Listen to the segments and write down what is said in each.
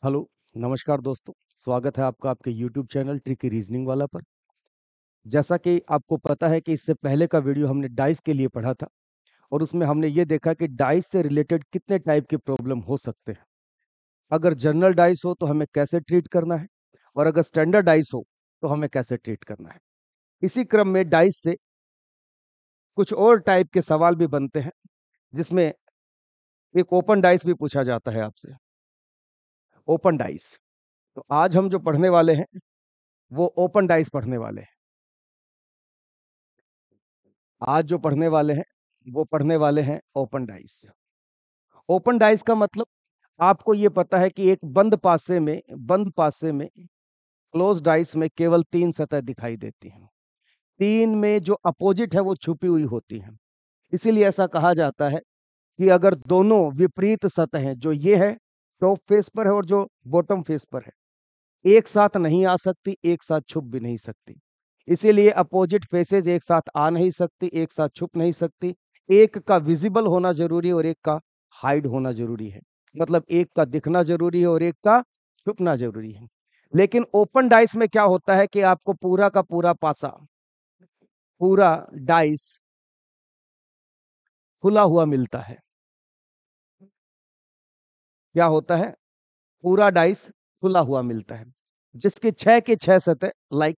Hello. नमस्कार दोस्तों। स्वागत है आपका आपके YouTube चैनल ट्रिकी रीजनिंग वाला पर। जैसा कि आपको पता है कि इससे पहले का वीडियो हमने डाइस के लिए पढ़ा था और उसमें हमने ये देखा कि डाइस से रिलेटेड कितने टाइप के प्रॉब्लम हो सकते हैं। अगर जनरल डाइस हो तो हमें कैसे ट्रीट करना है और अगर स्टैंडर्ड डाइस हो तो हमें कैसे ट्रीट करना है। इसी क्रम में डाइस से कुछ और टाइप के सवाल भी बनते हैं, जिसमें एक ओपन डाइस भी पूछा जाता है आपसे। ओपन डाइस, तो आज हम जो पढ़ने वाले हैं वो ओपन डाइस पढ़ने वाले हैं। आज जो पढ़ने वाले हैं वो पढ़ने वाले हैं ओपन डाइस। ओपन डाइस का मतलब आपको ये पता है कि एक बंद पासे में क्लोज डाइस में केवल 3 सतह दिखाई देती हैं। 3 में जो अपोजिट है वो छुपी हुई होती हैं। इसीलिए ऐसा कहा जाता है कि अगर दोनों विपरीत सतह हैं, जो ये है टॉप फेस पर है और जो बॉटम फेस पर है, एक साथ नहीं आ सकती, एक साथ छुप भी नहीं सकती। इसीलिए अपोजिट फेसेस एक साथ आ नहीं सकती, एक साथ छुप नहीं सकती। एक का विजिबल होना जरूरी है और एक का हाइड होना जरूरी है। मतलब एक का दिखना जरूरी है और एक का छुपना जरूरी है। लेकिन ओपन डाइस में क्या होता है कि आपको पूरा का पूरा पासा, पूरा डाइस खुला हुआ मिलता है। क्या होता है? पूरा डाइस खुला हुआ मिलता है, जिसकी 6 के 6 सतह, लाइक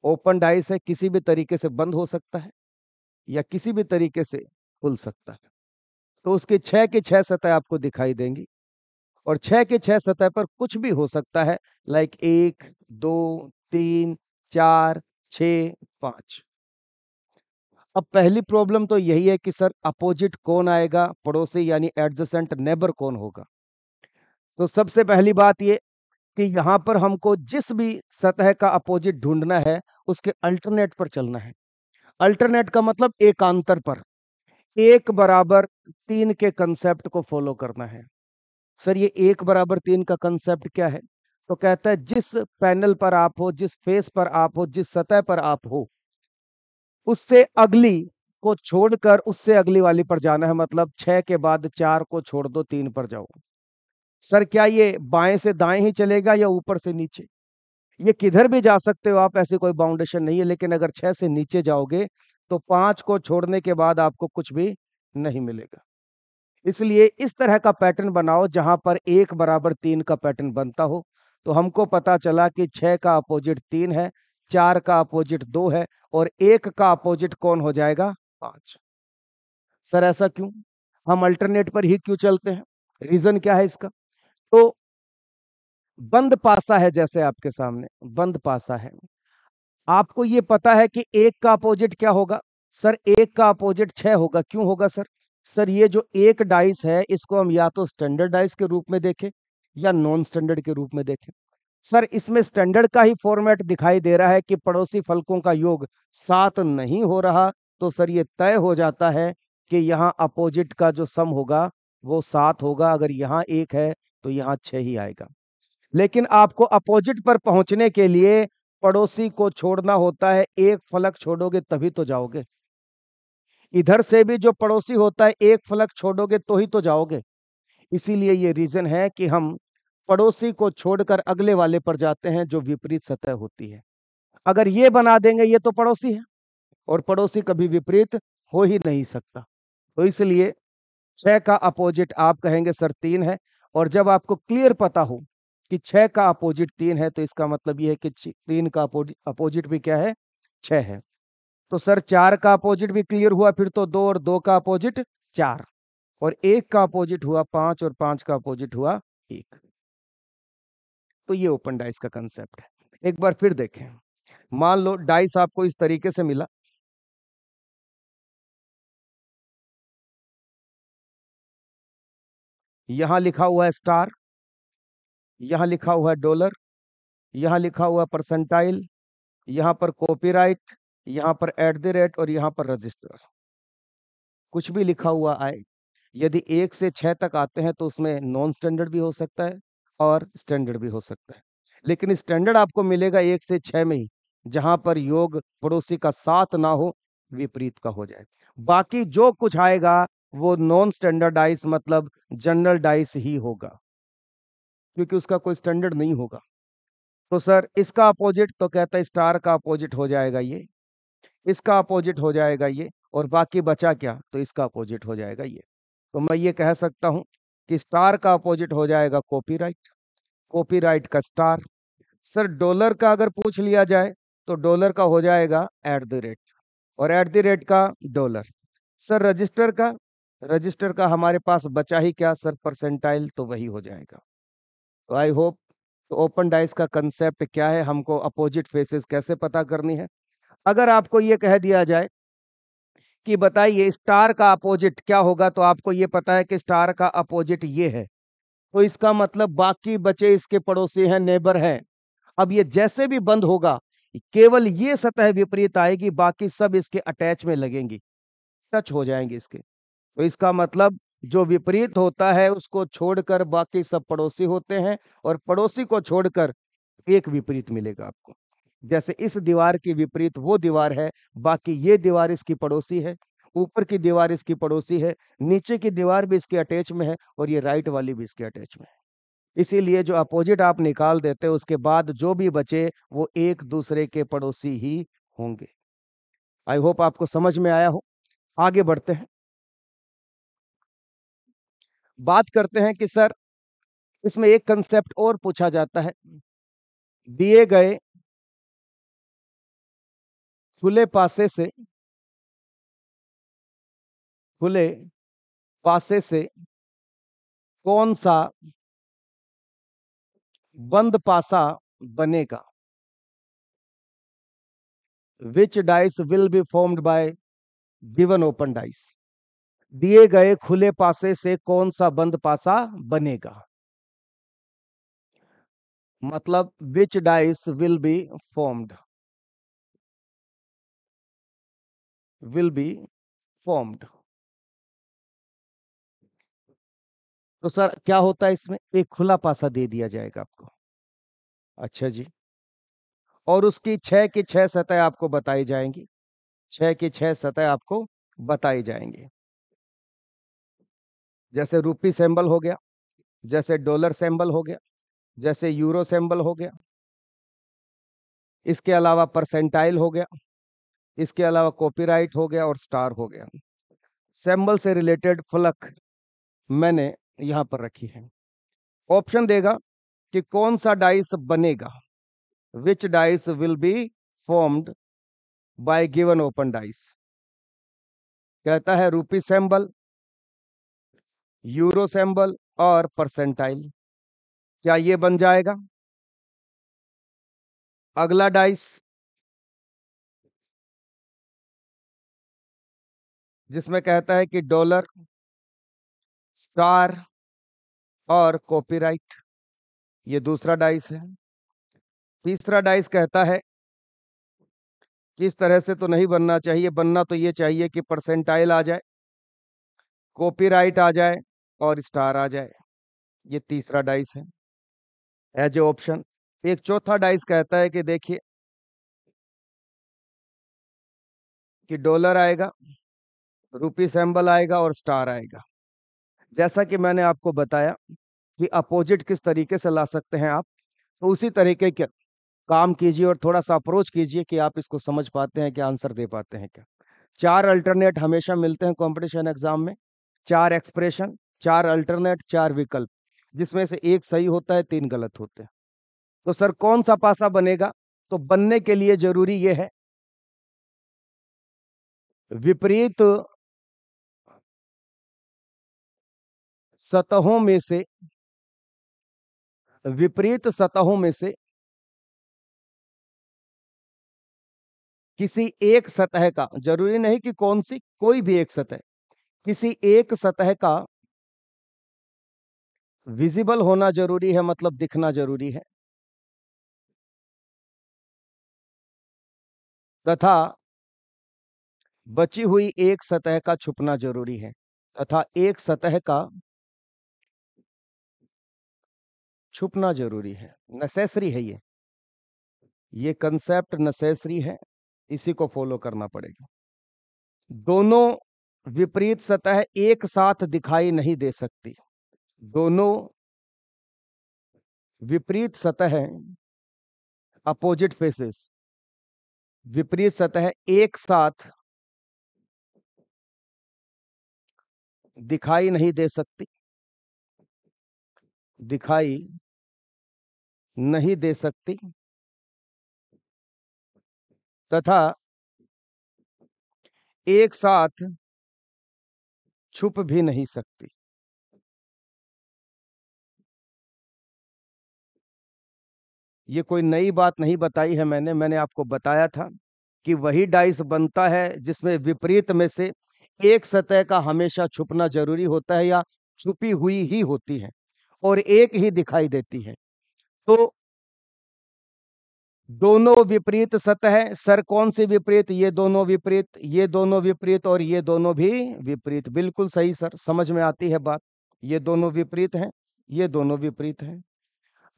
ओपन डाइस है, किसी भी तरीके से बंद हो सकता है या किसी भी तरीके से खुल सकता है। तो उसके 6 के 6 सतह आपको दिखाई देंगी और 6 के 6 सतह पर कुछ भी हो सकता है, लाइक 1, 2, 3, 4, 6, 5। अब पहली प्रॉब्लम तो यही है कि सर अपोजिट कौन आएगा, पड़ोसी यानी एडजेसेंट नेबर कौन होगा। तो सबसे पहली बात ये कि यहाँ पर हमको जिस भी सतह का अपोजिट ढूंढना है उसके अल्टरनेट पर चलना है। अल्टरनेट का मतलब एकांतर पर, 1 बराबर 3 के कंसेप्ट को फॉलो करना है। सर ये 1 बराबर 3 का कंसेप्ट क्या है? तो कहता है जिस पैनल पर आप हो, जिस फेस पर आप हो, जिस सतह पर आप हो, उससे अगली को छोड़कर उससे अगली वाली पर जाना है। मतलब 6 के बाद 4 को छोड़ दो, 3 पर जाओ। सर क्या ये बाएं से दाएं ही चलेगा या ऊपर से नीचे? ये किधर भी जा सकते हो आप, ऐसी कोई बाउंडेशन नहीं है। लेकिन अगर 6 से नीचे जाओगे तो 5 को छोड़ने के बाद आपको कुछ भी नहीं मिलेगा। इसलिए इस तरह का पैटर्न बनाओ जहां पर 1 बराबर 3 का पैटर्न बनता हो। तो हमको पता चला कि 6 का अपोजिट 3 है, 4 का अपोजिट 2 है और 1 का अपोजिट कौन हो जाएगा? 5। सर ऐसा क्यों? हम अल्टरनेट पर ही क्यों चलते हैं? रीजन क्या है इसका? तो बंद पासा है, जैसे आपके सामने बंद पासा है। आपको ये पता है कि 1 का अपोजिट क्या होगा? सर 1 का अपोजिट 6 होगा। क्यों होगा सर? सर ये जो एक डाइस है इसको हम या तो स्टैंडर्ड डाइस के रूप में देखें या नॉन स्टैंडर्ड के रूप में देखें। सर इसमें स्टैंडर्ड का ही फॉर्मेट दिखाई दे रहा है कि पड़ोसी फलकों का योग 7 नहीं हो रहा। तो सर ये तय हो जाता है कि यहाँ अपोजिट का जो सम होगा वो 7 होगा। अगर यहाँ 1 है तो यहाँ 6 ही आएगा। लेकिन आपको अपोजिट पर पहुंचने के लिए पड़ोसी को छोड़ना होता है। एक फलक छोड़ोगे तभी तो जाओगे। इधर से भी जो पड़ोसी होता है, एक फलक छोड़ोगे तो ही तो जाओगे। इसीलिए ये रीजन है कि हम पड़ोसी को छोड़कर अगले वाले पर जाते हैं जो विपरीत सतह होती है। अगर ये बना देंगे ये तो पड़ोसी है और पड़ोसी कभी विपरीत हो ही नहीं सकता। तो इसलिए 6 का अपोजिट आप कहेंगे सर 3 है। और जब आपको क्लियर पता हो कि 6 का अपोजिट 3 है तो इसका मतलब ये है कि 3 का अपोजिट भी क्या है? 6 है। तो सर 4 का अपोजिट भी क्लियर हुआ, फिर तो 2 और 2 का अपोजिट 4 और 1 का अपोजिट हुआ 5 और 5 का अपोजिट हुआ 1। तो ये ओपन डाइस का कंसेप्ट है। एक बार फिर देखें। मान लो डाइस आपको इस तरीके से मिला। यहां लिखा हुआ है स्टार, यहां लिखा हुआ है डॉलर, यहां लिखा हुआ परसेंटाइल, यहाँ पर कॉपीराइट, यहाँ पर एट द रेट और यहाँ पर रजिस्टर। कुछ भी लिखा हुआ आए, यदि 1 से 6 तक आते हैं तो उसमें नॉन स्टैंडर्ड भी हो सकता है और स्टैंडर्ड भी हो सकता है। लेकिन स्टैंडर्ड आपको मिलेगा 1 से 6 में ही, जहां पर योग पड़ोसी का साथ ना हो, विपरीत का हो जाए। बाकी जो कुछ आएगा वो नॉन स्टैंडर्ड डाइस मतलब जनरल डाइस ही होगा। क्योंकि उसका कोई स्टैंडर्ड नहीं होगा। तो सर इसका अपोजिट, तो कहता है स्टार का अपोजिट हो जाएगा ये, इसका अपोजिट हो जाएगा ये, और बाकी बचा क्या, तो इसका अपोजिट हो जाएगा ये। तो मैं ये कह सकता हूं कि स्टार का अपोजिट हो जाएगा कॉपीराइट, कॉपीराइट का स्टार। सर डॉलर का अगर पूछ लिया जाए तो डॉलर का हो जाएगा एट द रेट, और एट द रेट का डॉलर। सर रजिस्टर का, रजिस्टर का हमारे पास बचा ही क्या सर, परसेंटाइल, तो वही हो जाएगा। तो आई होप, तो ओपन डाइस का कंसेप्ट क्या है, हमको अपोजिट फेसेस कैसे पता करनी है। अगर आपको ये कह दिया जाए कि बताइए स्टार का अपोजिट क्या होगा, तो आपको ये पता है कि स्टार का अपोजिट ये है, तो इसका मतलब बाकी बचे इसके पड़ोसी हैं, नेबर हैं। अब ये जैसे भी बंद होगा, केवल ये सतह विपरीत आएगी, बाकी सब इसके अटैच में लगेंगी, टच हो जाएंगे इसके। तो इसका मतलब जो विपरीत होता है उसको छोड़कर बाकी सब पड़ोसी होते हैं, और पड़ोसी को छोड़कर एक विपरीत मिलेगा आपको। जैसे इस दीवार की विपरीत वो दीवार है, बाकी ये दीवार इसकी पड़ोसी है, ऊपर की दीवार इसकी पड़ोसी है, नीचे की दीवार भी इसके अटैच में है, और ये राइट वाली भी इसके अटैच में है। इसीलिए जो अपोजिट आप निकाल देते हैं उसके बाद जो भी बचे वो एक दूसरे के पड़ोसी ही होंगे। आई होप आपको समझ में आया हो। आगे बढ़ते हैं, बात करते हैं कि सर इसमें एक कंसेप्ट और पूछा जाता है, दिए गए खुले पासे से, खुले पासे से कौन सा बंद पासा बनेगा, which dice will be formed by given open dice. दिए गए खुले पासे से कौन सा बंद पासा बनेगा, मतलब which dice will be formed, will be formed. तो सर क्या होता है इसमें, एक खुला पासा दे दिया जाएगा आपको, अच्छा जी, और उसकी 6 की 6 सतह आपको बताई जाएंगी, 6 की 6 सतह आपको बताई जाएंगी। जैसे रूपी सिंबल हो गया, जैसे डॉलर सिंबल हो गया, जैसे यूरो सिंबल हो गया, इसके अलावा परसेंटाइल हो गया, इसके अलावा कॉपीराइट हो गया, और स्टार हो गया। सिंबल से रिलेटेड फलक मैंने यहां पर रखी है। ऑप्शन देगा कि कौन सा डाइस बनेगा, which dice will be formed by given open dice. कहता है रूपी सिंबल, यूरो सिंबल और परसेंटाइल, क्या ये बन जाएगा। अगला डाइस जिसमें कहता है कि डॉलर, स्टार और कॉपीराइट, ये दूसरा डाइस है। तीसरा डाइस कहता है कि इस तरह से तो नहीं बनना चाहिए, बनना तो ये चाहिए कि परसेंटाइल आ जाए, कॉपीराइट आ जाए और स्टार आ जाए, ये तीसरा डाइस है एज ए ऑप्शन। एक चौथा डाइस कहता है कि देखिए कि डॉलर आएगा, रूपी सिंबल आएगा और स्टार आएगा। जैसा कि मैंने आपको बताया कि अपोजिट किस तरीके से ला सकते हैं आप, तो उसी तरीके के काम कीजिए और थोड़ा सा अप्रोच कीजिए कि आप इसको समझ पाते हैं क्या, आंसर दे पाते हैं क्या। 4 अल्टरनेट हमेशा मिलते हैं कंपटीशन एग्जाम में, 4 एक्सप्रेशन, 4 अल्टरनेट, 4 विकल्प, जिसमें से एक सही होता है, 3 गलत होते हैं। तो सर कौन सा पासा बनेगा, तो बनने के लिए जरूरी यह है विपरीत सतहों में से, विपरीत सतहों में से किसी एक सतह का, जरूरी नहीं कि कौन सी, कोई भी एक सतह, किसी एक सतह का विजिबल होना जरूरी है, मतलब दिखना जरूरी है, तथा बची हुई एक सतह का छुपना जरूरी है, तथा एक सतह का छुपना जरूरी है। नेसेसरी है ये कंसेप्ट नेसेसरी है, इसी को फॉलो करना पड़ेगा। दोनों विपरीत सतह एक साथ दिखाई नहीं दे सकती, दोनों विपरीत सतह, अपोजिट फेसेस, विपरीत सतह एक साथ दिखाई नहीं दे सकती, दिखाई नहीं दे सकती तथा एक साथ छुप भी नहीं सकती। ये कोई नई बात नहीं बताई है मैंने आपको बताया था कि वही डाइस बनता है जिसमें विपरीत में से एक सतह का हमेशा छुपना जरूरी होता है या छुपी हुई ही होती है और एक ही दिखाई देती है। तो दोनों विपरीत सतह, सर कौन सी विपरीत? ये दोनों विपरीत, ये दोनों विपरीत और ये दोनों भी विपरीत। बिल्कुल सही सर, समझ में आती है बात। ये दोनों विपरीत हैं, ये दोनों विपरीत हैं।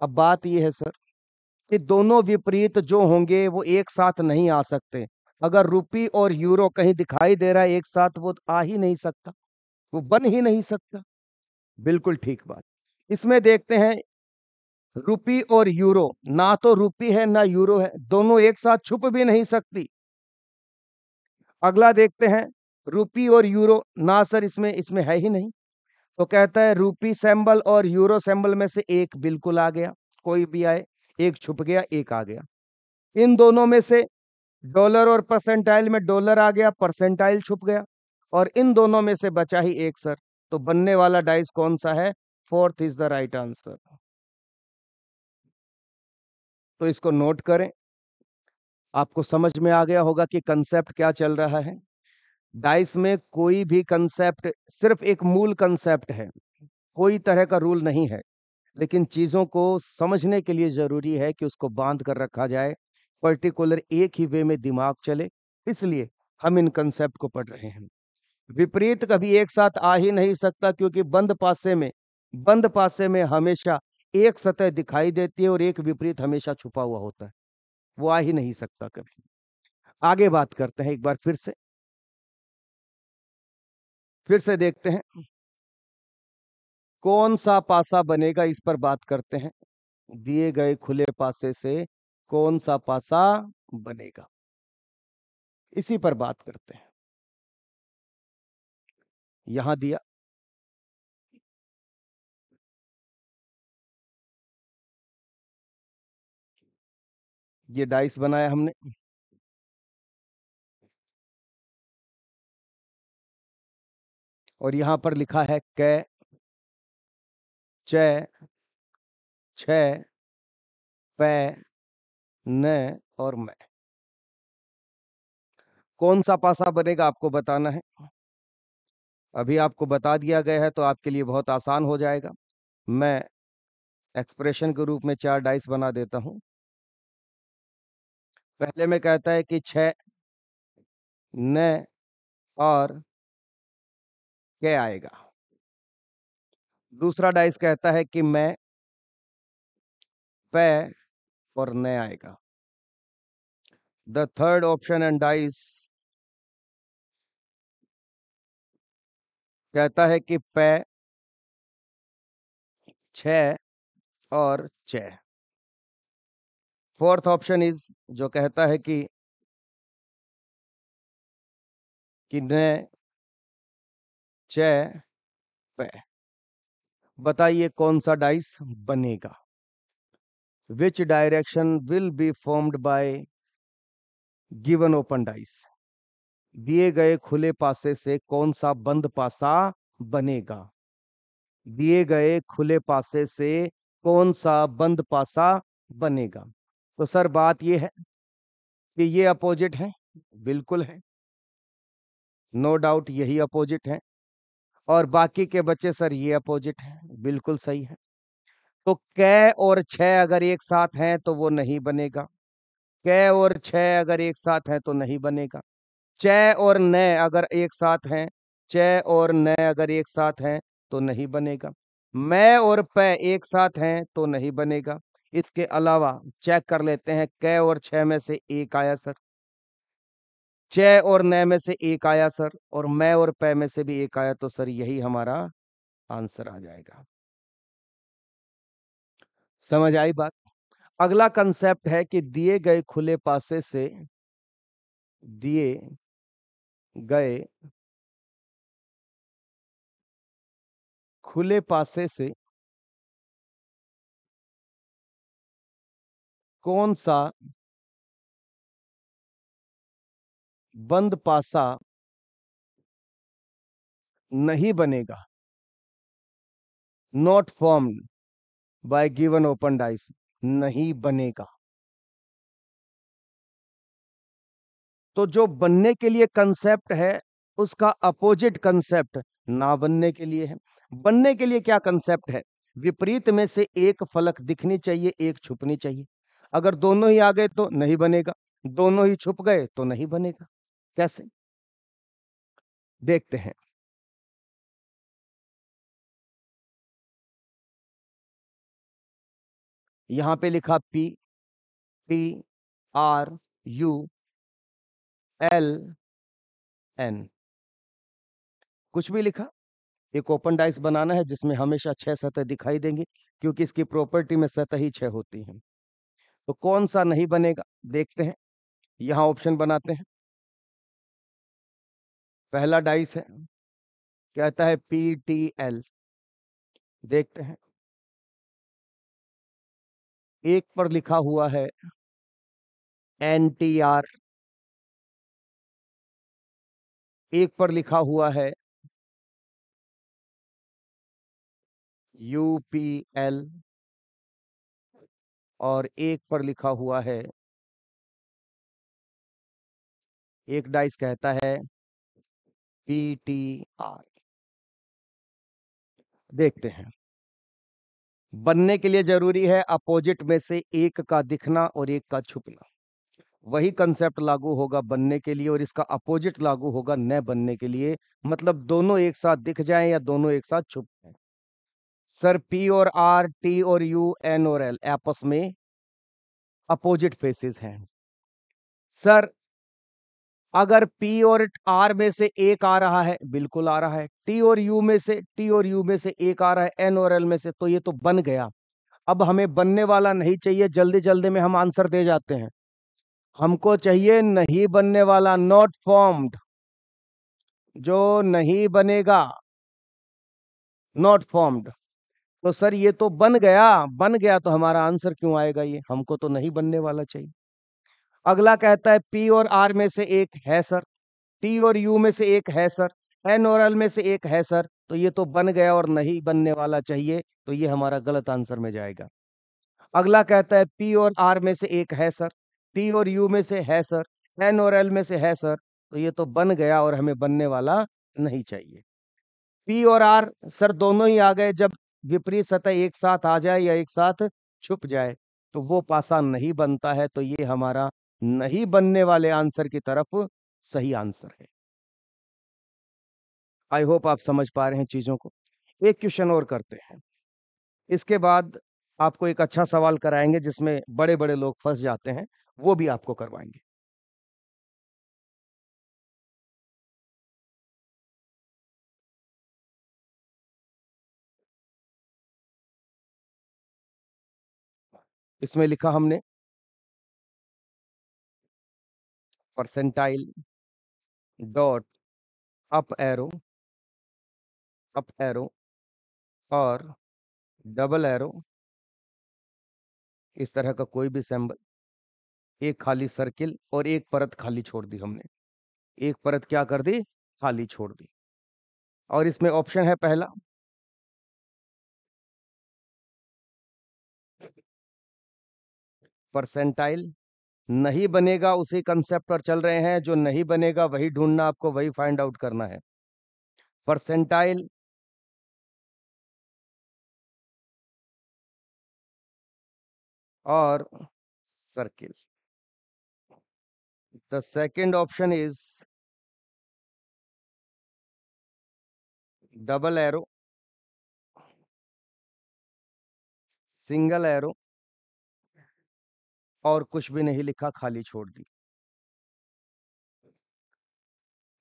अब बात ये है सर कि दोनों विपरीत जो होंगे वो एक साथ नहीं आ सकते। अगर रुपी और यूरो कहीं दिखाई दे रहा है एक साथ, वो आ ही नहीं सकता, वो बन ही नहीं सकता। बिल्कुल ठीक बात। इसमें देखते हैं रुपी और यूरो, ना तो रुपी है ना यूरो है, दोनों एक साथ छुप भी नहीं सकती। अगला देखते हैं रुपी और यूरो, ना सर इसमें इसमें है ही नहीं। तो कहता है रुपी सिंबल और यूरो सिंबल में से एक बिल्कुल आ गया, कोई भी आए, एक छुप गया एक आ गया। इन दोनों में से डॉलर और परसेंटाइल में डॉलर आ गया, परसेंटाइल छुप गया, और इन दोनों में से बचा ही एक सर। तो बनने वाला डाइस कौन सा है? Fourth is the right answer. तो इसको नोट करें। आपको समझ में आ गया होगा कि कंसेप्ट क्या चल रहा है। डाइस में कोई भी कंसेप्ट सिर्फ एक मूल कंसेप्ट है, कोई तरह का रूल नहीं है, लेकिन चीजों को समझने के लिए जरूरी है कि उसको बांध कर रखा जाए, पर्टिकुलर एक ही वे में दिमाग चले, इसलिए हम इन कंसेप्ट को पढ़ रहे हैं। विपरीत कभी एक साथ आ ही नहीं सकता, क्योंकि बंद पासे में हमेशा एक सतह दिखाई देती है और एक विपरीत हमेशा छुपा हुआ होता है, वो आ ही नहीं सकता कभी। आगे बात करते हैं एक बार फिर से देखते हैं कौन सा पासा बनेगा, इस पर बात करते हैं। दिए गए खुले पासे से कौन सा पासा बनेगा, इसी पर बात करते हैं। यहां दिया, ये डाइस बनाया हमने, और यहां पर लिखा है कै, च, छ, पै, न और मैं। कौन सा पासा बनेगा आपको बताना है। अभी आपको बता दिया गया है तो आपके लिए बहुत आसान हो जाएगा। मैं एक्सप्रेशन के रूप में 4 डाइस बना देता हूं। पहले में कहता है कि 6 न और कै आएगा। दूसरा डाइस कहता है कि मैं, पै और न आएगा। The third option and dice कहता है कि पै, छ और च। फोर्थ ऑप्शन इज जो कहता है कि न, च, पै। बताइए कौन सा डाइस बनेगा। Which direction will be formed by given open dice. दिए गए खुले पासे से कौन सा बंद पासा बनेगा। दिए गए खुले पासे से कौन सा बंद पासा बनेगा। तो सर बात यह है कि ये अपोजिट है, बिल्कुल है, नो डाउट यही अपोजिट है, और बाकी के बच्चे सर ये अपोजिट है, बिल्कुल सही है। तो कै और छह अगर एक साथ हैं तो वो नहीं बनेगा। कै और छह अगर एक साथ हैं तो नहीं बनेगा। च और न अगर एक साथ हैं, च और न अगर एक साथ हैं तो नहीं बनेगा। मैं और प एक साथ हैं तो नहीं बनेगा। इसके अलावा चेक कर लेते हैं, कै और छह में से एक आया सर, च और न में से एक आया सर, और मैं और प में से भी एक आया, तो सर यही हमारा आंसर आ जाएगा। समझ आई बात? अगला कंसेप्ट है कि दिए गए खुले पासे से कौन सा बंद पासा नहीं बनेगा, not formed by given open dice, नहीं बनेगा। तो जो बनने के लिए कंसेप्ट है उसका अपोजिट कंसेप्ट ना बनने के लिए है। बनने के लिए क्या कंसेप्ट है? विपरीत में से एक फलक दिखनी चाहिए, एक छुपनी चाहिए। अगर दोनों ही आ गए तो नहीं बनेगा, दोनों ही छुप गए तो नहीं बनेगा। कैसे? देखते हैं। यहां पे लिखा P, T, R, U, L, N, कुछ भी लिखा। एक ओपन डाइस बनाना है जिसमें हमेशा 6 सतह दिखाई देंगी, क्योंकि इसकी प्रॉपर्टी में सतह ही 6 होती हैं। तो कौन सा नहीं बनेगा देखते हैं। यहां ऑप्शन बनाते हैं। पहला डाइस है, कहता है PTL। देखते हैं। एक पर लिखा हुआ है NTR, एक पर लिखा हुआ है UPL, और एक पर लिखा हुआ है, एक डाइस कहता है PTR। देखते हैं। बनने के लिए जरूरी है अपोजिट में से एक का दिखना और एक का छुपना। वही कंसेप्ट लागू होगा बनने के लिए, और इसका अपोजिट लागू होगा न बनने के लिए। मतलब दोनों एक साथ दिख जाएं या दोनों एक साथ छुप जाएं। सर, P और R, T और U, N और L आपस में अपोजिट फेसेस हैं। सर, अगर P और R में से एक आ रहा है, बिल्कुल आ रहा है। T और U में से एक आ रहा है, N और L में से, तो ये तो बन गया। अब हमें बनने वाला नहीं चाहिए, जल्दी जल्दी में हम आंसर दे जाते हैं। हमको चाहिए नहीं बनने वाला, नॉट फॉर्म्ड, जो नहीं बनेगा, नॉट फॉर्म्ड। तो सर ये तो बन गया, बन गया तो हमारा आंसर क्यों आएगा? ये हमको तो नहीं बनने वाला चाहिए। अगला कहता है P और R में से एक है सर, T और U में से एक है सर, N और L में से एक है सर, तो ये तो बन गया और नहीं बनने वाला चाहिए, तो ये हमारा गलत आंसर में जाएगा। अगला कहता है P और R में से एक है सर, T और U में से है सर, N और L में से है सर, तो ये तो बन गया और हमें बनने वाला नहीं चाहिए। P और R सर दोनों ही आ गए। जब विपरीत सतह एक साथ आ जाए या एक साथ छुप जाए तो वो पासा नहीं बनता है, तो ये हमारा नहीं बनने वाले आंसर की तरफ सही आंसर है। आई होप आप समझ पा रहे हैं चीजों को। एक क्वेश्चन और करते हैं, इसके बाद आपको एक अच्छा सवाल कराएंगे जिसमें बड़े बड़े लोग फंस जाते हैं, वो भी आपको करवाएंगे। इसमें लिखा हमने percentile dot up arrow, up arrow और डबल एरो, इस तरह का कोई भी सिंबल, एक खाली सर्किल और एक परत खाली छोड़ दी हमने। एक परत क्या कर दी? खाली छोड़ दी। और इसमें ऑप्शन है पहला, परसेंटाइल। नहीं बनेगा उसी कंसेप्ट पर चल रहे हैं, जो नहीं बनेगा वही ढूंढना आपको, वही फाइंड आउट करना है। परसेंटाइल और circle. The second option is double arrow, single arrow, और कुछ भी नहीं लिखा, खाली छोड़ दी।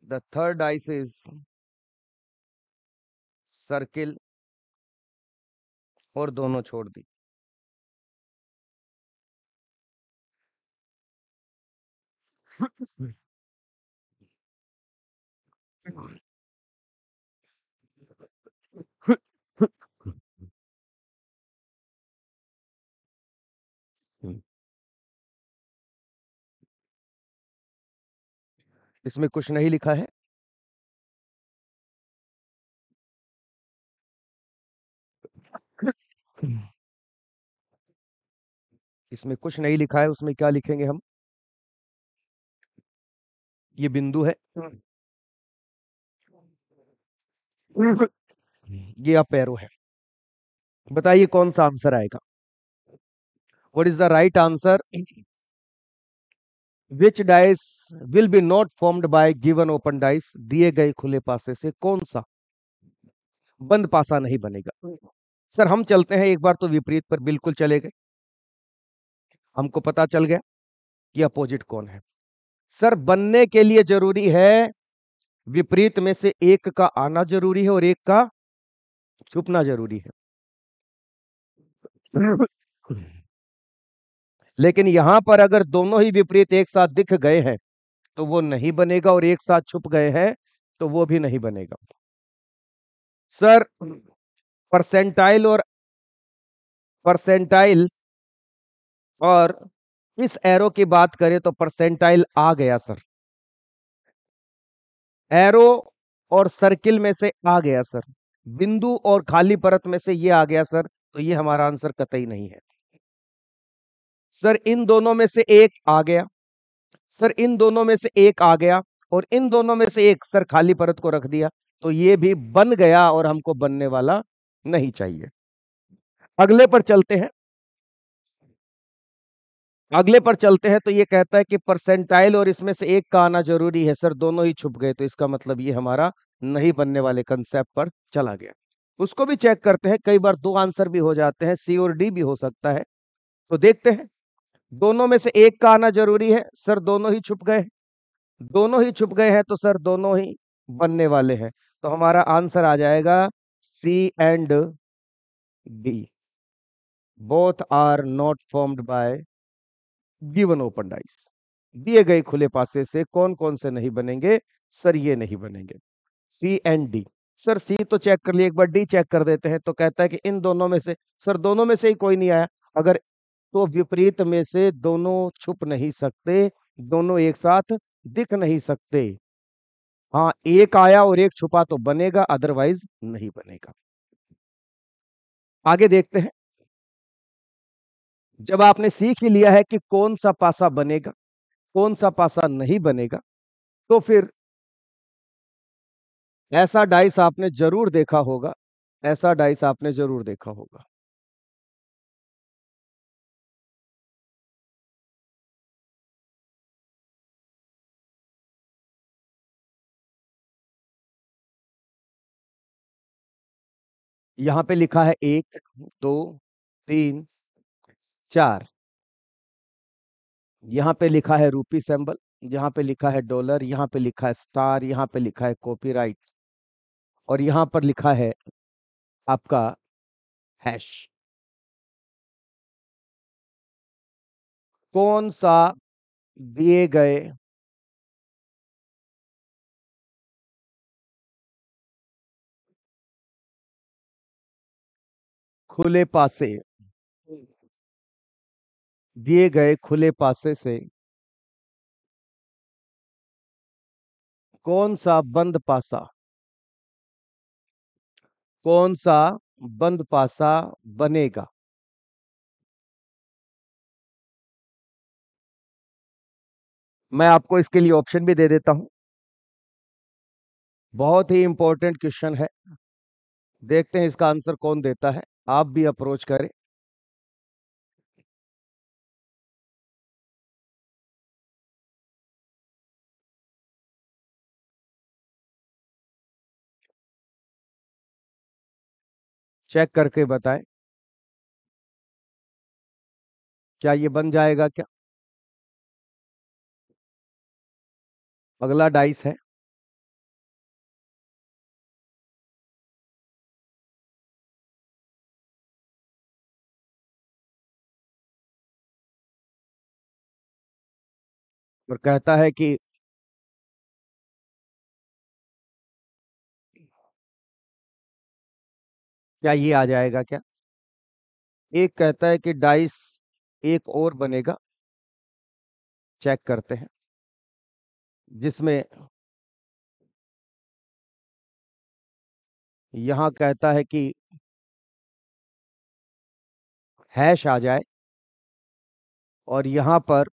The third ice is circle और दोनों छोड़ दी। इसमें कुछ नहीं लिखा है। इसमें कुछ नहीं लिखा है, उसमें क्या लिखेंगे हम? ये बिंदु है, ये आप पैरो है। बताइए कौन सा आंसर आएगा? What is the right answer? Which dice will B not formed by given open dice? दिए गए खुले पासे से कौन सा बंद पासा नहीं बनेगा? सर हम चलते हैं एक बार तो विपरीत पर, बिल्कुल चले गए। हमको पता चल गया कि अपोजिट कौन है। सर बनने के लिए जरूरी है विपरीत में से एक का आना जरूरी है और एक का छुपना जरूरी है। लेकिन यहां पर अगर दोनों ही विपरीत एक साथ दिख गए हैं तो वो नहीं बनेगा, और एक साथ छुप गए हैं तो वो भी नहीं बनेगा। सर परसेंटाइल और परसेंटाइल और इस एरो की बात करें तो परसेंटाइल आ गया सर, एरो और सर्किल में से आ गया सर, बिंदु और खाली परत में से ये आ गया सर, तो ये हमारा आंसर कतई नहीं है। सर इन दोनों में से एक आ गया, सर इन दोनों में से एक आ गया, और इन दोनों में से एक सर खाली परत को रख दिया, तो ये भी बन गया और हमको बनने वाला नहीं चाहिए। अगले पर चलते हैं, अगले पर चलते हैं। तो ये कहता है कि परसेंटाइल और इसमें से एक का आना जरूरी है। सर दोनों ही छुप गए, तो इसका मतलब ये हमारा नहीं बनने वाले कंसेप्ट पर चला गया। उसको भी चेक करते हैं, कई बार दो आंसर भी हो जाते हैं, सी और डी भी हो सकता है। तो देखते हैं, दोनों में से एक का आना जरूरी है, सर दोनों ही छुप गए, दोनों ही छुप गए हैं तो सर दोनों ही बनने वाले हैं। तो हमारा आंसर आ जाएगा C and D, both are not formed by given open dice. दिए गए खुले पासे से कौन कौन से नहीं बनेंगे? सर ये नहीं बनेंगे, सी एंड डी। सर सी तो चेक कर लिए, एक बार डी चेक कर देते हैं। तो कहता है कि इन दोनों में से, सर दोनों में से ही कोई नहीं आया। अगर तो विपरीत में से दोनों छुप नहीं सकते, दोनों एक साथ दिख नहीं सकते। हाँ एक आया और एक छुपा तो बनेगा, अदरवाइज नहीं बनेगा। आगे देखते हैं। जब आपने सीख ही लिया है कि कौन सा पासा बनेगा, कौन सा पासा नहीं बनेगा, तो फिर ऐसा डाइस आपने जरूर देखा होगा, ऐसा डाइस आपने जरूर देखा होगा। यहां पे लिखा है 1 2 3 4, यहां पे लिखा है रूपी सिंबल, यहां पे लिखा है डॉलर, यहां पे लिखा है स्टार, यहां पे लिखा है कॉपीराइट, और यहां पर लिखा है आपका हैश। कौन सा दिए गए खुले पासे, दिए गए खुले पासे से कौन सा बंद पासा, कौन सा बंद पासा बनेगा? मैं आपको इसके लिए ऑप्शन भी दे देता हूं। बहुत ही इंपॉर्टेंट क्वेश्चन है, देखते हैं इसका आंसर कौन देता है। आप भी अप्रोच करें। चेक करके बताएं, क्या ये बन जाएगा क्या? अगला डाइस है, और कहता है कि क्या ये आ जाएगा क्या? एक कहता है कि डाइस एक और बनेगा, चेक करते हैं, जिसमें यहां कहता है कि हैश आ जाए और यहां पर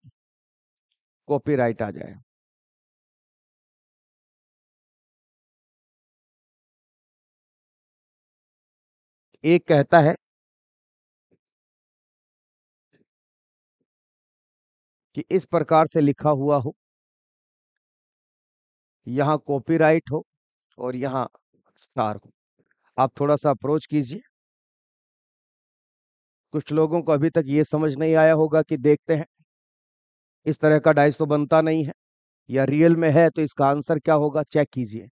कॉपीराइट आ जाए। एक कहता है कि इस प्रकार से लिखा हुआ हो, यहाँ कॉपीराइट हो और यहाँ स्टार हो। आप थोड़ा सा अप्रोच कीजिए। कुछ लोगों को अभी तक ये समझ नहीं आया होगा कि देखते हैं, इस तरह का डाइस तो बनता नहीं है, या रियल में है तो इसका आंसर क्या होगा, चेक कीजिए।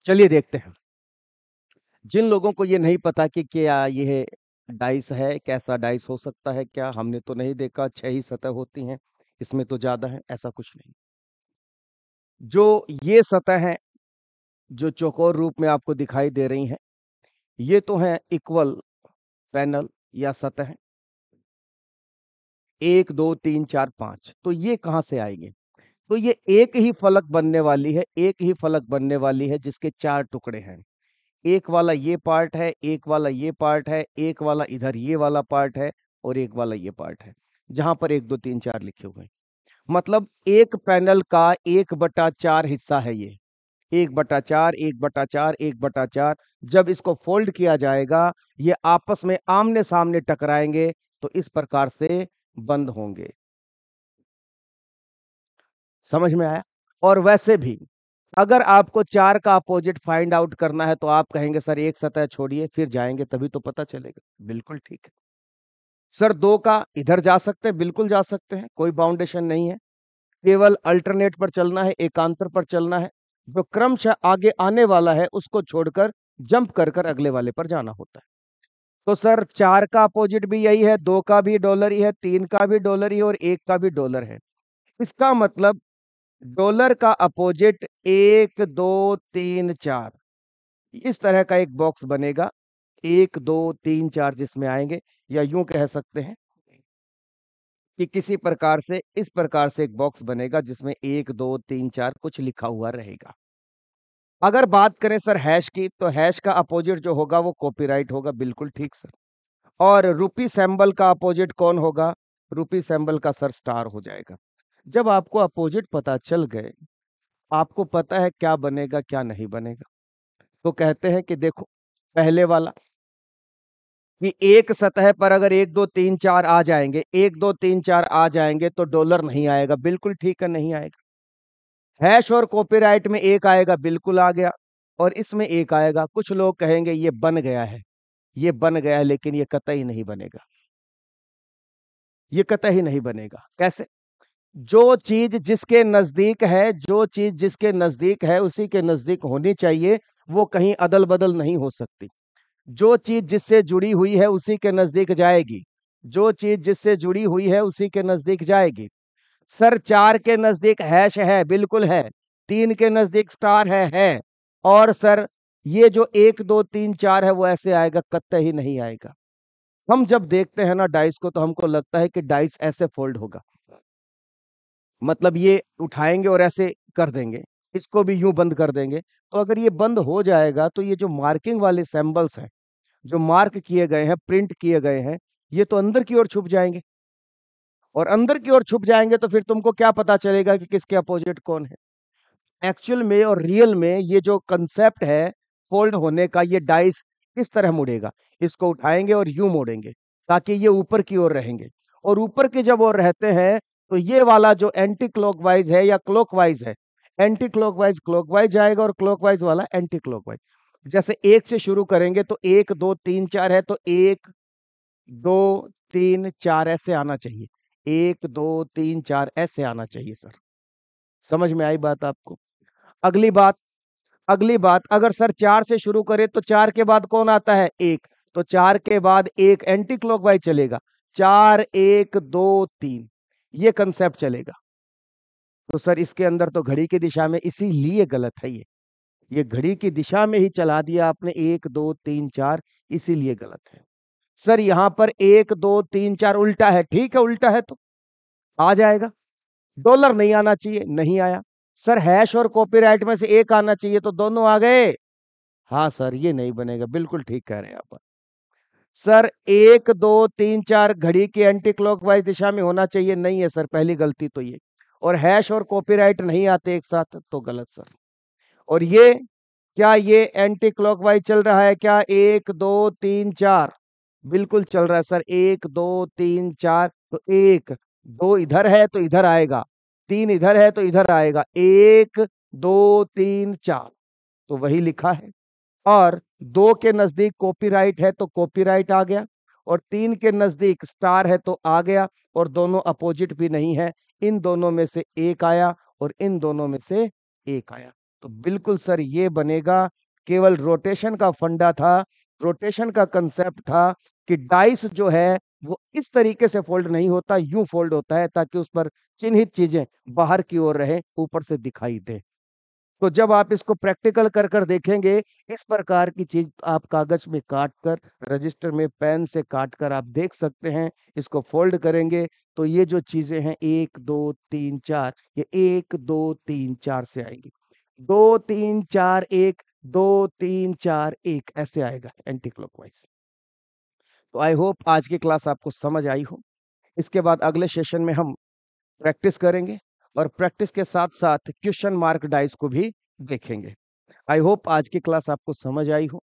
चलिए देखते हैं। जिन लोगों को ये नहीं पता कि क्या ये डाइस है, कैसा डाइस हो सकता है, क्या हमने तो नहीं देखा, 6 ही सतह होती हैं, इसमें तो ज्यादा है, ऐसा कुछ नहीं। जो ये सतह है, जो चौकोर रूप में आपको दिखाई दे रही हैं, ये तो है इक्वल पैनल या सतह। 1 2 3 4 5, तो ये कहाँ से आएंगे? तो ये एक ही फलक बनने वाली है, एक ही फलक बनने वाली है जिसके 4 टुकड़े हैं। एक वाला ये पार्ट है, एक वाला ये पार्ट है, एक वाला इधर ये वाला पार्ट है, और एक वाला ये पार्ट है, जहां पर 1 2 3 4 लिखे हुए हैं। मतलब एक पैनल का 1/4 हिस्सा है ये। 1/4, 1/4, 1/4। जब इसको फोल्ड किया जाएगा, ये आपस में आमने सामने टकराएंगे, तो इस प्रकार से बंद होंगे। समझ में आया? और वैसे भी अगर आपको 4 का अपोजिट फाइंड आउट करना है, तो आप कहेंगे सर एक सतह छोड़िए, फिर जाएंगे तभी तो पता चलेगा। बिल्कुल ठीक है सर। 2 का इधर जा सकते हैं, बिल्कुल जा सकते हैं, कोई बाउंडेशन नहीं है। केवल अल्टरनेट पर चलना है, एकांतर पर चलना है। जो क्रमशः आगे आने वाला है उसको छोड़कर जंप कर कर अगले वाले पर जाना होता है। तो सर 4 का अपोजिट भी यही है, 2 का भी डॉलर ही है, 3 का भी डॉलर ही है, और 1 का भी डॉलर है। इसका मतलब डॉलर का अपोजिट 1 2 3 4, इस तरह का एक बॉक्स बनेगा। 1 2 3 4 जिसमें आएंगे, या यूं कह सकते हैं कि किसी प्रकार से इस प्रकार से एक बॉक्स बनेगा जिसमें 1 2 3 4 कुछ लिखा हुआ रहेगा। अगर बात करें सर हैश की, तो हैश का अपोजिट जो होगा वो कॉपीराइट होगा। बिल्कुल ठीक सर। और रूपी सिंबल का अपोजिट कौन होगा? रूपी सिंबल का सर स्टार हो जाएगा। जब आपको अपोजिट पता चल गए, आपको पता है क्या बनेगा क्या नहीं बनेगा, तो कहते हैं कि देखो, पहले वाला कि एक सतह पर अगर 1 2 3 4 आ जाएंगे, 1 2 3 4 आ जाएंगे, तो डॉलर नहीं आएगा। बिल्कुल ठीक है, नहीं आएगा। हैश और कॉपीराइट में एक आएगा, बिल्कुल आ गया। और इसमें एक आएगा। कुछ लोग कहेंगे ये बन गया है, ये बन गया है, लेकिन ये कतई नहीं बनेगा। ये कतई नहीं बनेगा। कैसे? जो चीज जिसके नजदीक है, जो चीज जिसके नजदीक है उसी के नजदीक होनी चाहिए, वो कहीं अदल बदल नहीं हो सकती। जो चीज जिससे जुड़ी हुई है उसी के नजदीक जाएगी। जो चीज जिससे जुड़ी हुई है उसी के नजदीक जाएगी। सर 4 के नजदीक हैश है, बिल्कुल है। 3 के नजदीक स्टार है। और सर ये जो 1 2 3 4 है वो ऐसे आएगा, कत्ते ही नहीं आएगा। हम जब देखते हैं ना डाइस को, तो हमको लगता है कि डाइस ऐसे फोल्ड होगा, मतलब ये उठाएंगे और ऐसे कर देंगे, इसको भी यूं बंद कर देंगे। तो अगर ये बंद हो जाएगा, तो ये जो मार्किंग वाले सिंबल्स हैं, जो मार्क किए गए हैं, प्रिंट किए गए हैं, ये तो अंदर की ओर छुप जाएंगे। और अंदर की ओर छुप जाएंगे तो फिर तुमको क्या पता चलेगा कि किसके अपोजिट कौन है? एक्चुअल में और रियल में ये जो कंसेप्ट है फोल्ड होने का, ये डाइस किस तरह मुड़ेगा, इसको उठाएंगे और यूं मोड़ेंगे ताकि ये ऊपर की ओर रहेंगे। और ऊपर की जब ओर रहते हैं तो ये वाला जो एंटी क्लॉकवाइज है या क्लॉकवाइज है, एंटी क्लॉकवाइज क्लॉकवाइज जाएगा और क्लॉकवाइज वाला एंटी क्लॉकवाइज। जैसे एक से शुरू करेंगे तो 1 2 3 4 है, तो 1 2 3 4 ऐसे आना चाहिए, 1 2 3 4 ऐसे आना चाहिए सर। समझ में आई बात आपको? अगली बात, अगली बात, अगर सर 4 से शुरू करें तो 4 के बाद कौन आता है? 1, तो 4 के बाद एक एंटी क्लॉकवाइज चलेगा, 4 1 2 3, ये कंसेप्ट चलेगा। तो सर इसके अंदर तो घड़ी की दिशा में, इसीलिए गलत है ये घड़ी की दिशा में ही चला दिया आपने 1 2 3 4, इसीलिए गलत है। सर यहां पर 1 2 3 4 उल्टा है, ठीक है उल्टा है तो आ जाएगा। डॉलर नहीं आना चाहिए, नहीं आया। सर हैश और कॉपीराइट में से एक आना चाहिए, तो दोनों आ गए। हाँ सर ये नहीं बनेगा, बिल्कुल ठीक कह रहे हैं आप। सर 1 2 3 4 घड़ी की एंटी क्लॉकवाइज दिशा में होना चाहिए, नहीं है सर, पहली गलती तो ये। और हैश और कॉपीराइट नहीं आते एक साथ, तो गलत सर। और ये क्या, ये एंटी क्लॉकवाइज चल रहा है क्या? 1 2 3 4 बिल्कुल चल रहा है सर, 1 2 3 4, तो 1 2 इधर है तो इधर आएगा, 3 इधर है तो इधर आएगा, 1 2 3 4, तो वही लिखा है। और 2 के नजदीक कॉपीराइट है तो कॉपीराइट आ गया, और 3 के नजदीक स्टार है तो आ गया, और दोनों अपोजिट भी नहीं है, इन दोनों में से एक आया और इन दोनों में से एक आया। तो बिल्कुल सर ये बनेगा। केवल रोटेशन का फंडा था, रोटेशन का कंसेप्ट था कि डाइस जो है वो इस तरीके से फोल्ड नहीं होता, यूं फोल्ड होता है ताकि उस पर चिन्हित चीजें बाहर की ओर रहे, ऊपर से दिखाई दे। तो जब आप इसको प्रैक्टिकल कर कर देखेंगे, इस प्रकार की चीज आप कागज में काट कर, रजिस्टर में पेन से काट कर आप देख सकते हैं। इसको फोल्ड करेंगे तो ये जो चीजें हैं 1 2 3 4, ये 1 2 3 4 से आएगी, 2 3 4 1 2 3 4 1 ऐसे आएगा एंटी क्लॉकवाइज। तो आई होप आज की क्लास आपको समझ आई हो। इसके बाद अगले सेशन में हम प्रैक्टिस करेंगे, और प्रैक्टिस के साथ साथ क्वेश्चन मार्क डाइस को भी देखेंगे। आई होप आज की क्लास आपको समझ आई हो।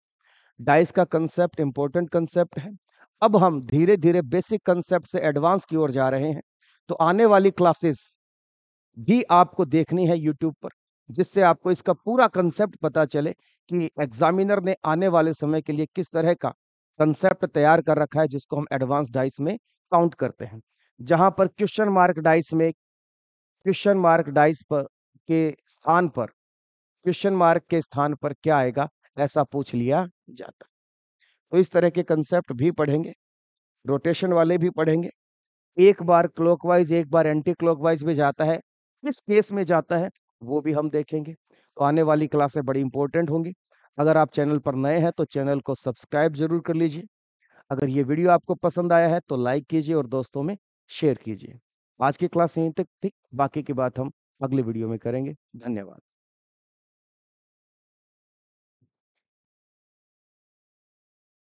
डाइस का कंसेप्ट इंपॉर्टेंट कंसेप्ट है। अब हम धीरे धीरे बेसिक कंसेप्ट से एडवांस की ओर जा रहे हैं। तो आने वाली क्लासेस भी आपको देखनी है यूट्यूब पर, जिससे आपको इसका पूरा कंसेप्ट पता चले कि एग्जामिनर ने आने वाले समय के लिए किस तरह का कंसेप्ट तैयार कर रखा है, जिसको हम एडवांस डाइस में काउंट करते हैं। जहां पर क्वेश्चन मार्क डाइस में, क्वेश्चन मार्क डाइस पर के स्थान पर, क्वेश्चन मार्क के स्थान पर क्या आएगा ऐसा पूछ लिया जाता। तो इस तरह के कंसेप्ट भी पढ़ेंगे, रोटेशन वाले भी पढ़ेंगे। एक बार क्लॉकवाइज एक बार एंटी क्लॉकवाइज में जाता है, किस केस में जाता है वो भी हम देखेंगे। तो आने वाली क्लासें बड़ी इंपॉर्टेंट होंगी। अगर आप चैनल पर नए हैं तो चैनल को सब्सक्राइब जरूर कर लीजिए। अगर ये वीडियो आपको पसंद आया है तो लाइक कीजिए और दोस्तों में शेयर कीजिए। आज की क्लास यहीं तक थी, बाकी की बात हम अगले वीडियो में करेंगे। धन्यवाद।